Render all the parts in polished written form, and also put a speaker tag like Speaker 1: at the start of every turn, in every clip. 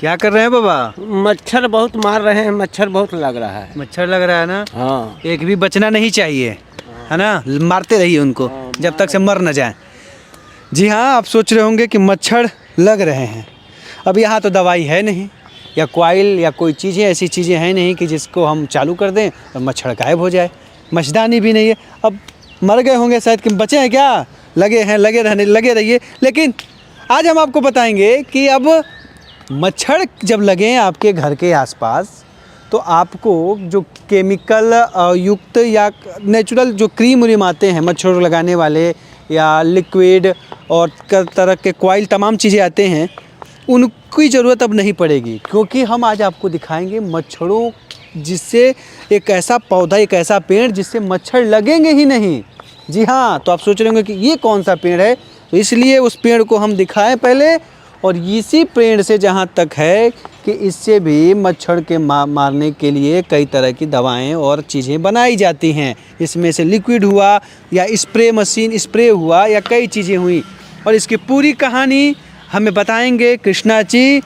Speaker 1: क्या कर रहे हैं बाबा?
Speaker 2: मच्छर बहुत मार रहे हैं, मच्छर बहुत लग रहा है।
Speaker 1: मच्छर लग रहा है ना?
Speaker 2: हाँ।
Speaker 1: एक भी बचना नहीं चाहिए, है ना? मारते रहिए उनको जब तक से मर न जाए। जी हाँ, आप सोच रहे होंगे कि मच्छर लग रहे हैं। अब यहाँ तो दवाई है नहीं, या कॉइल या कोई चीज़ें ऐसी चीज़ें हैं नहीं कि जिसको हम चालू कर दें और मच्छर गायब हो जाए। मच्छरदानी भी नहीं है। अब मर गए होंगे शायद, कि बचे हैं क्या? लगे हैं, लगे रहिए। लेकिन आज हम आपको बताएंगे कि अब मच्छर जब लगें आपके घर के आसपास, तो आपको जो केमिकल युक्त या नेचुरल जो क्रीम व्रीम आते हैं मच्छर लगाने वाले, या लिक्विड और तरह के कॉइल, तमाम चीज़ें आते हैं, उनकी ज़रूरत अब नहीं पड़ेगी। क्योंकि हम आज आपको दिखाएंगे मच्छरों, जिससे एक ऐसा पौधा, एक ऐसा पेड़ जिससे मच्छर लगेंगे ही नहीं। जी हाँ, तो आप सोच रहे होंगे कि ये कौन सा पेड़ है, तो इसलिए उस पेड़ को हम दिखाएं पहले। और इसी पेड़ से जहाँ तक है कि इससे भी मच्छर के मारने के लिए कई तरह की दवाएं और चीज़ें बनाई जाती हैं। इसमें से लिक्विड हुआ, या स्प्रे मशीन स्प्रे हुआ, या कई चीज़ें हुई। और इसकी पूरी कहानी हमें बताएंगे कृष्णा जी,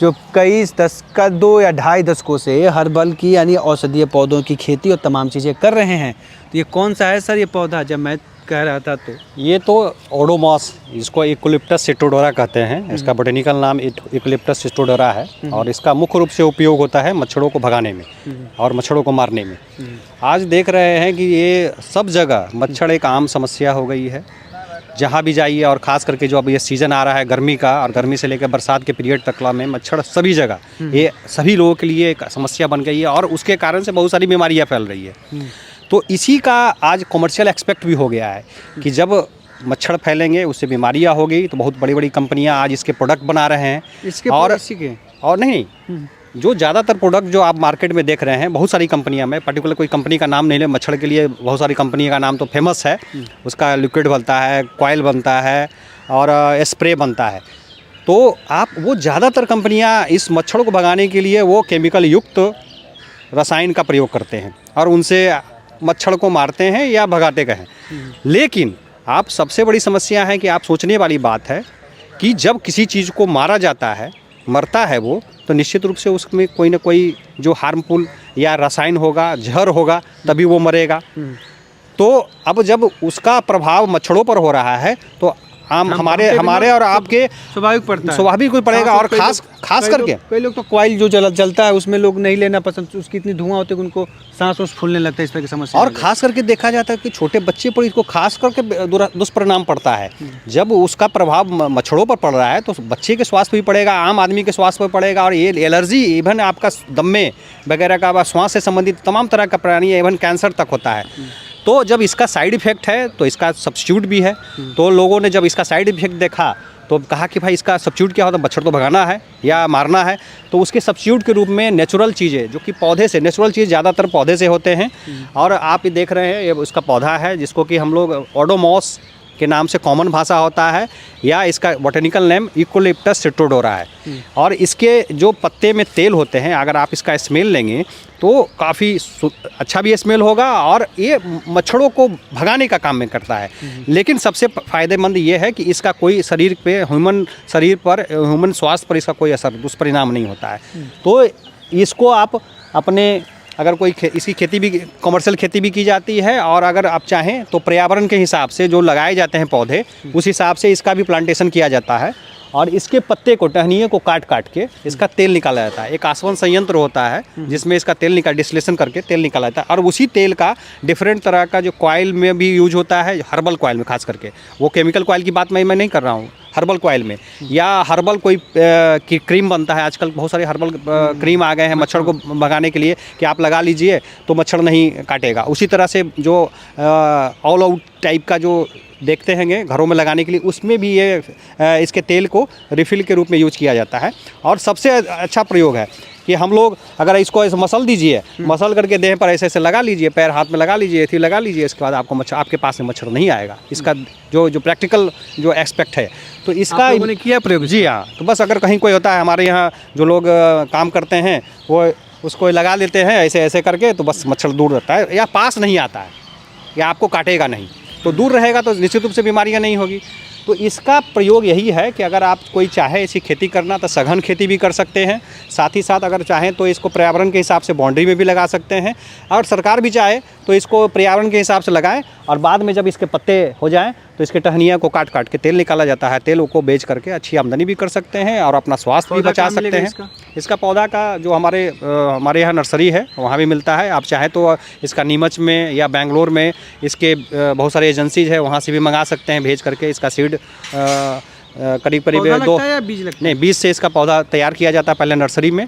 Speaker 1: जो कई 2 या ढाई दशकों से हर्बल की यानी औषधीय पौधों की खेती और तमाम चीज़ें कर रहे हैं। तो ये कौन सा है सर ये पौधा, जब मैं कह रहा था तो?
Speaker 3: ये तो ओडोमॉस, इसको यूकलिप्टस सिट्रोडोरा कहते हैं। इसका बोटेनिकल नाम यूकलिप्टस सिट्रोडोरा है। और इसका मुख्य रूप से उपयोग होता है मच्छरों को भगाने में और मच्छरों को मारने में। आज देख रहे हैं कि ये सब जगह मच्छर एक आम समस्या हो गई है। जहाँ भी जाइए, और ख़ास करके जो अब ये सीज़न आ रहा है गर्मी का, और गर्मी से लेकर बरसात के पीरियड तक में मच्छर सभी जगह, ये सभी लोगों के लिए एक समस्या बन गई है। और उसके कारण से बहुत सारी बीमारियाँ फैल रही है। तो इसी का आज कमर्शियल एक्सपेक्ट भी हो गया है कि जब मच्छर फैलेंगे, उससे बीमारियाँ होगी, तो बहुत बड़ी बड़ी कंपनियां आज इसके प्रोडक्ट बना रहे हैं।
Speaker 1: इसके
Speaker 3: और नहीं, जो ज़्यादातर प्रोडक्ट जो आप मार्केट में देख रहे हैं, बहुत सारी कंपनियां, में पर्टिकुलर कोई कंपनी का नाम नहीं ले, मच्छर के लिए बहुत सारी कंपनी का नाम तो फेमस है। उसका लिक्विड बनता है, कॉइल बनता है, और स्प्रे बनता है। तो आप वो ज़्यादातर कंपनियाँ इस मच्छर को भगाने के लिए वो केमिकल युक्त रसायन का प्रयोग करते हैं, और उनसे मच्छर को मारते हैं या भगाते गए। लेकिन आप सबसे बड़ी समस्या है कि आप सोचने वाली बात है कि जब किसी चीज़ को मारा जाता है, मरता है वो, तो निश्चित रूप से उसमें कोई ना कोई जो हार्मफुल या रसायन होगा, जहर होगा, तभी वो मरेगा। तो अब जब उसका प्रभाव मच्छरों पर हो रहा है, तो हमारे और आपके स्वाभाविक कोई पड़ेगा। और खास करके
Speaker 1: कई लोग तो कॉइल जो जलता है उसमें लोग नहीं लेना पसंद, उसकी इतनी धुआं होती है कि उनको सांस फूलने लगता है, इस तरह की समस्या।
Speaker 3: और खास करके देखा जाता है कि छोटे बच्चे पर इसको खास करके दुष्परिणाम पड़ता है। जब उसका प्रभाव मच्छरों पर पड़ रहा है, तो बच्चे के स्वास्थ्य पर भी पड़ेगा, आम आदमी के स्वास्थ्य पर पड़ेगा। और ये एलर्जी, इवन आपका दमे वगैरह का, श्वास से संबंधित तमाम तरह का प्राणी, इवन कैंसर तक होता है। तो जब इसका साइड इफ़ेक्ट है, तो इसका सब्स्टिट्यूट भी है। तो लोगों ने जब इसका साइड इफ़ेक्ट देखा, तो कहा कि भाई इसका सब्स्टिट्यूट क्या होता है, मच्छर तो भगाना है या मारना है। तो उसके सब्स्टिट्यूट के रूप में नेचुरल चीज़ें, जो कि पौधे से, नेचुरल चीज़ ज़्यादातर पौधे से होते हैं। और आप ये देख रहे हैं, ये उसका पौधा है जिसको कि हम लोग ओडोमॉस के नाम से कॉमन भाषा होता है, या इसका बोटेनिकल नेम यूकलिप्टस सिट्रोडोरा है। और इसके जो पत्ते में तेल होते हैं, अगर आप इसका स्मेल लेंगे तो काफ़ी अच्छा भी स्मेल होगा, और ये मच्छरों को भगाने का काम में करता है। लेकिन सबसे फ़ायदेमंद ये है कि इसका कोई शरीर पे, ह्यूमन स्वास्थ्य पर इसका कोई असर, दुष्परिणाम नहीं होता है। तो इसको आप अपने, अगर कोई इसकी खेती भी, कमर्शियल खेती भी की जाती है, और अगर आप चाहें तो पर्यावरण के हिसाब से जो लगाए जाते हैं पौधे, उस हिसाब से इसका भी प्लांटेशन किया जाता है। और इसके पत्ते को, टहनिए को काट के इसका तेल निकाला जाता है। एक आसवन संयंत्र होता है जिसमें इसका तेल डिस्टिलेशन करके तेल निकाला जाता है। और उसी तेल का डिफरेंट तरह का जो कॉइल में भी यूज होता है, हर्बल कॉइल में खास करके, वो केमिकल कॉइल की बात मैं नहीं कर रहा हूँ, हर्बल कॉइल में, या हर्बल कोई की क्रीम बनता है। आजकल बहुत सारे हर्बल क्रीम आ गए हैं मच्छर को भगाने के लिए, कि आप लगा लीजिए तो मच्छर नहीं काटेगा। उसी तरह से जो ऑल आउट टाइप का जो देखते हैं घरों में लगाने के लिए, उसमें भी ये इसके तेल को रिफ़िल के रूप में यूज किया जाता है। और सबसे अच्छा प्रयोग है कि हम लोग अगर इसको ऐसे मसल दीजिए, मसल करके देह पर ऐसे ऐसे लगा लीजिए, पैर हाथ में लगा लीजिए, ऐसे लगा लीजिए, इसके बाद आपको मच्छर, आपके पास में मच्छर नहीं आएगा। इसका जो प्रैक्टिकल जो एस्पेक्ट है, तो इसका
Speaker 1: लोगों ने किया प्रयोग।
Speaker 3: जी हाँ। तो बस अगर कहीं कोई होता है, हमारे यहाँ जो लोग काम करते हैं, वो उसको लगा लेते हैं ऐसे ऐसे करके, तो बस मच्छर दूर रहता है, या पास नहीं आता है, या आपको काटेगा नहीं। तो दूर रहेगा तो निश्चित रूप से बीमारियाँ नहीं होगी। तो इसका प्रयोग यही है कि अगर आप कोई चाहे ऐसी खेती करना तो सघन खेती भी कर सकते हैं, साथ ही साथ अगर चाहें तो इसको पर्यावरण के हिसाब से बाउंड्री में भी लगा सकते हैं। और सरकार भी चाहे तो इसको पर्यावरण के हिसाब से लगाएं और बाद में जब इसके पत्ते हो जाएं तो इसके टहनियाँ को काट काट के तेल निकाला जाता है। तेल को बेच करके अच्छी आमदनी भी कर सकते हैं और अपना स्वास्थ्य भी
Speaker 1: पौधा
Speaker 3: बचा
Speaker 1: कहाँ
Speaker 3: सकते
Speaker 1: मिलेगा
Speaker 3: हैं।
Speaker 1: इसका?
Speaker 3: इसका पौधा का जो हमारे यहाँ नर्सरी है वहाँ भी मिलता है। आप चाहें तो इसका नीमच में या बेंगलोर में इसके बहुत सारे एजेंसीज है, वहाँ से भी मंगा सकते हैं भेज करके। इसका सीड करीब करीब
Speaker 1: पौधा
Speaker 3: दो
Speaker 1: लगता है या बीज लगता है?
Speaker 3: नहीं, बीज से इसका पौधा तैयार किया जाता है पहले नर्सरी में।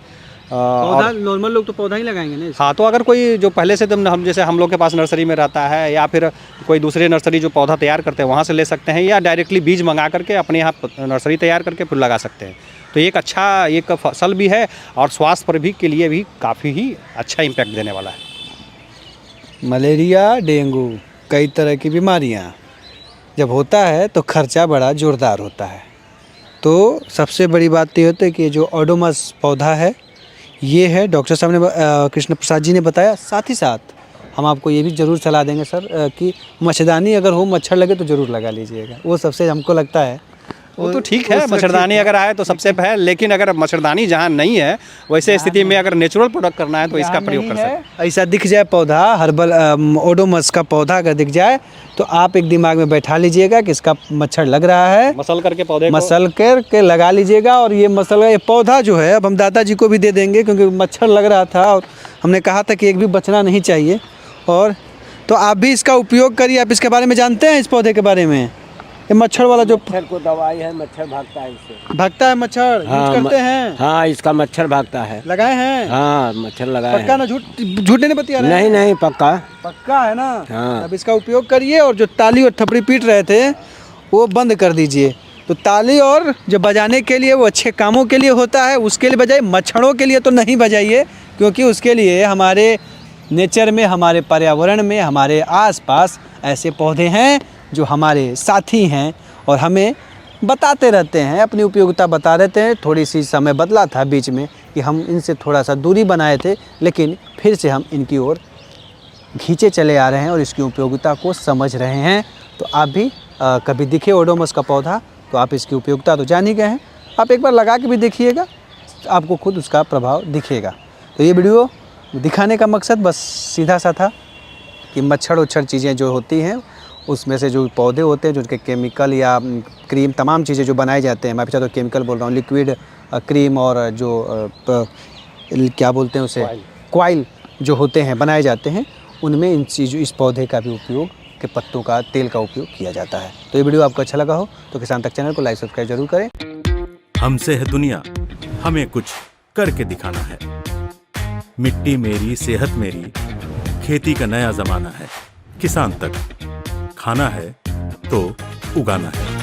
Speaker 1: पौधा नॉर्मल लोग तो पौधा ही लगाएंगे ना इसका?
Speaker 3: हाँ, तो अगर कोई जो पहले से हम जैसे हम लोग के पास नर्सरी में रहता है या फिर कोई दूसरे नर्सरी जो पौधा तैयार करते हैं वहाँ से ले सकते हैं, या डायरेक्टली बीज मंगा करके अपने यहाँ नर्सरी तैयार करके फिर लगा सकते हैं। तो एक अच्छा एक फसल भी है और स्वास्थ्य पर भी के लिए भी काफ़ी ही अच्छा इम्पैक्ट देने वाला है।
Speaker 1: मलेरिया, डेंगू, कई तरह की बीमारियाँ जब होता है तो खर्चा बड़ा ज़ोरदार होता है। तो सबसे बड़ी बात ये होती है कि जो ओडोमस पौधा है ये है, डॉक्टर साहब ने कृष्ण प्रसाद जी ने बताया। साथ ही साथ हम आपको ये भी ज़रूर सलाह देंगे सर कि मच्छरदानी अगर हो, मच्छर लगे तो ज़रूर लगा लीजिएगा। वो सबसे हमको लगता है
Speaker 3: वो तो ठीक है, मच्छरदानी अगर आए तो सबसे है, लेकिन अगर मच्छरदानी जहाँ नहीं है वैसे स्थिति में अगर नेचुरल प्रोडक्ट करना है तो इसका प्रयोग कर सकते हैं।
Speaker 1: ऐसा दिख जाए पौधा, हर्बल ओडोमस का पौधा अगर दिख जाए तो आप एक दिमाग में बैठा लीजिएगा कि इसका मच्छर लग रहा है,
Speaker 3: मसल करके पौधे को
Speaker 1: मसल करके लगा लीजिएगा। और ये मसल ये पौधा जो है अब हम दादाजी को भी दे देंगे, क्योंकि मच्छर लग रहा था और हमने कहा था कि एक भी बचना नहीं चाहिए। और तो आप भी इसका उपयोग करिए। आप इसके बारे में जानते हैं, इस पौधे के बारे में? ये मच्छर वाला जो
Speaker 2: मच्छर को दवाई है, मच्छर भागता है इससे।
Speaker 1: भागता है मच्छर, यूज करते हैं?
Speaker 2: हाँ, इसका मच्छर भागता है। लगाए
Speaker 1: हैं?
Speaker 2: हाँ, मच्छर लगाए
Speaker 1: पक्का ना? झूठ नहीं बतिया रहे?
Speaker 2: नहीं नहीं, पक्का
Speaker 1: पक्का है ना?
Speaker 2: हाँ।
Speaker 1: अब इसका उपयोग करिए और जो ताली और थपड़ी पीट रहे थे वो बंद कर दीजिए। तो ताली और जो बजाने के लिए वो अच्छे कामों के लिए होता है, उसके लिए बजाइए। मच्छरों के लिए तो नहीं बजाइए, क्योंकि उसके लिए हमारे नेचर में, हमारे पर्यावरण में, हमारे आसपास ऐसे पौधे हैं जो हमारे साथी हैं और हमें बताते रहते हैं, अपनी उपयोगिता बता देते हैं। थोड़ी सी समय बदला था बीच में कि हम इनसे थोड़ा सा दूरी बनाए थे, लेकिन फिर से हम इनकी ओर खींचे चले आ रहे हैं और इसकी उपयोगिता को समझ रहे हैं। तो आप भी कभी दिखे ओडोमस का पौधा तो आप इसकी उपयोगिता तो जान ही गए हैं, आप एक बार लगा के भी देखिएगा, आपको खुद उसका प्रभाव दिखेगा। तो ये वीडियो दिखाने का मकसद बस सीधा सा था कि मच्छर उच्छर चीज़ें जो होती हैं उसमें से जो पौधे होते हैं, जो उनके केमिकल या क्रीम, तमाम चीज़ें जो बनाए जाते हैं, मैं पीछे तो केमिकल बोल रहा हूँ, लिक्विड क्रीम और जो क्या बोलते हैं उसे, कॉइल जो होते हैं बनाए जाते हैं, उनमें इन चीज़ों, इस पौधे का भी उपयोग, के पत्तों का, तेल का उपयोग किया जाता है। तो ये वीडियो आपको अच्छा लगा हो तो किसान तक चैनल को लाइक सब्सक्राइब जरूर करें।
Speaker 4: हमसे है दुनिया, हमें कुछ करके दिखाना है। मिट्टी मेरी, सेहत मेरी, खेती का नया जमाना है। किसान तक, खाना है तो उगाना है।